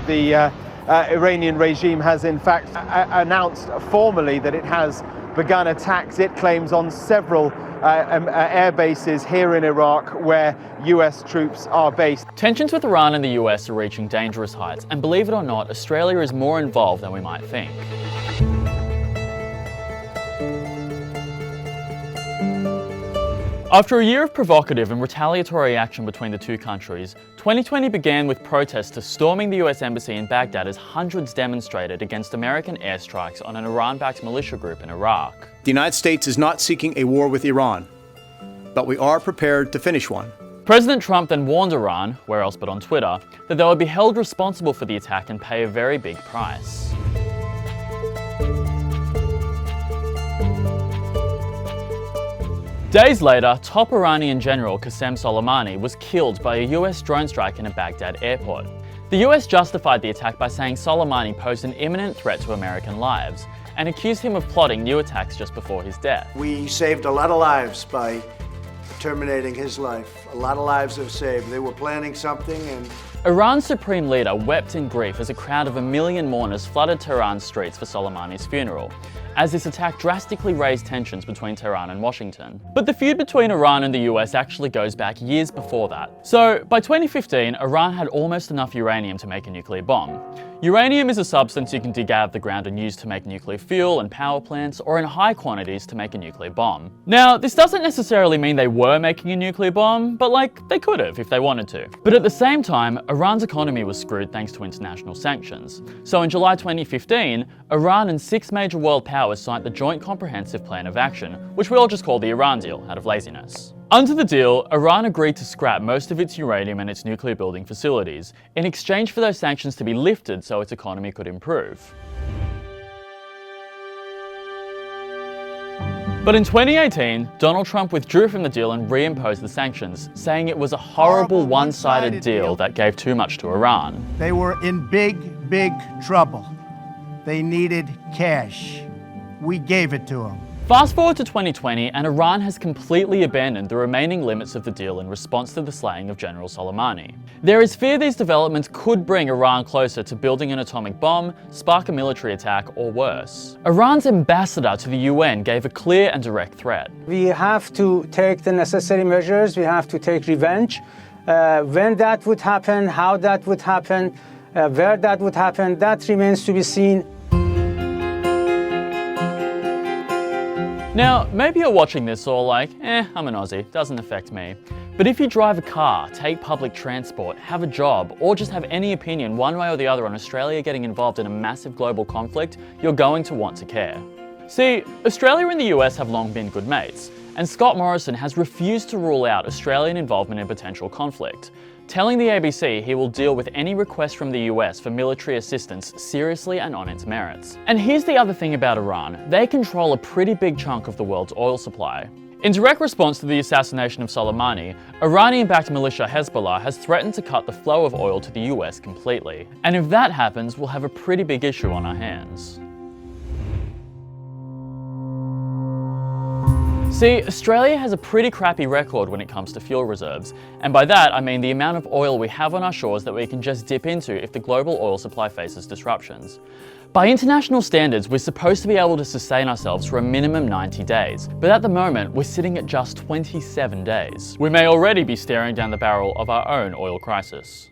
the Iranian regime has in fact announced formally that it has begun attacks, it claims, on several air bases here in Iraq where US troops are based. Tensions with Iran and the US are reaching dangerous heights, and believe it or not, Australia is more involved than we might think. After a year of provocative and retaliatory action between the two countries, 2020 began with protesters storming the US Embassy in Baghdad as hundreds demonstrated against American airstrikes on an Iran-backed militia group in Iraq. The United States is not seeking a war with Iran, but we are prepared to finish one. President Trump then warned Iran, where else but on Twitter, that they would be held responsible for the attack and pay a very big price. Days later, top Iranian general Qasem Soleimani was killed by a US drone strike in a Baghdad airport. The US justified the attack by saying Soleimani posed an imminent threat to American lives and accused him of plotting new attacks just before his death. We saved a lot of lives by terminating his life. A lot of lives were saved. They were planning something, and Iran's supreme leader wept in grief as a crowd of 1 million mourners flooded Tehran's streets for Soleimani's funeral, as this attack drastically raised tensions between Tehran and Washington. But the feud between Iran and the US actually goes back years before that. So, by 2015, Iran had almost enough uranium to make a nuclear bomb. Uranium is a substance you can dig out of the ground and use to make nuclear fuel and power plants, or in high quantities to make a nuclear bomb. Now, this doesn't necessarily mean they were making a nuclear bomb, but they could have if they wanted to. But at the same time, Iran's economy was screwed thanks to international sanctions. So in July 2015, Iran and 6 major world powers signed the Joint Comprehensive Plan of Action, which we all just call the Iran deal out of laziness. Under the deal, Iran agreed to scrap most of its uranium and its nuclear building facilities, in exchange for those sanctions to be lifted so its economy could improve. But in 2018, Donald Trump withdrew from the deal and reimposed the sanctions, saying it was a horrible one-sided deal that gave too much to Iran. They were in big trouble. They needed cash. We gave it to them. Fast forward to 2020, and Iran has completely abandoned the remaining limits of the deal in response to the slaying of General Soleimani. There is fear these developments could bring Iran closer to building an atomic bomb, spark a military attack, or worse. Iran's ambassador to the UN gave a clear and direct threat. We have to take the necessary measures, we have to take revenge. When that would happen, how that would happen, where that would happen, that remains to be seen. Now, maybe you're watching this all like, I'm an Aussie, doesn't affect me. But if you drive a car, take public transport, have a job, or just have any opinion one way or the other on Australia getting involved in a massive global conflict, you're going to want to care. See, Australia and the US have long been good mates, and Scott Morrison has refused to rule out Australian involvement in potential conflict, telling the ABC he will deal with any request from the US for military assistance seriously and on its merits. And here's the other thing about Iran, they control a pretty big chunk of the world's oil supply. In direct response to the assassination of Soleimani, Iranian-backed militia Hezbollah has threatened to cut the flow of oil to the US completely. And if that happens, we'll have a pretty big issue on our hands. See, Australia has a pretty crappy record when it comes to fuel reserves, and by that I mean the amount of oil we have on our shores that we can just dip into if the global oil supply faces disruptions. By international standards, we're supposed to be able to sustain ourselves for a minimum 90 days, but at the moment we're sitting at just 27 days. We may already be staring down the barrel of our own oil crisis.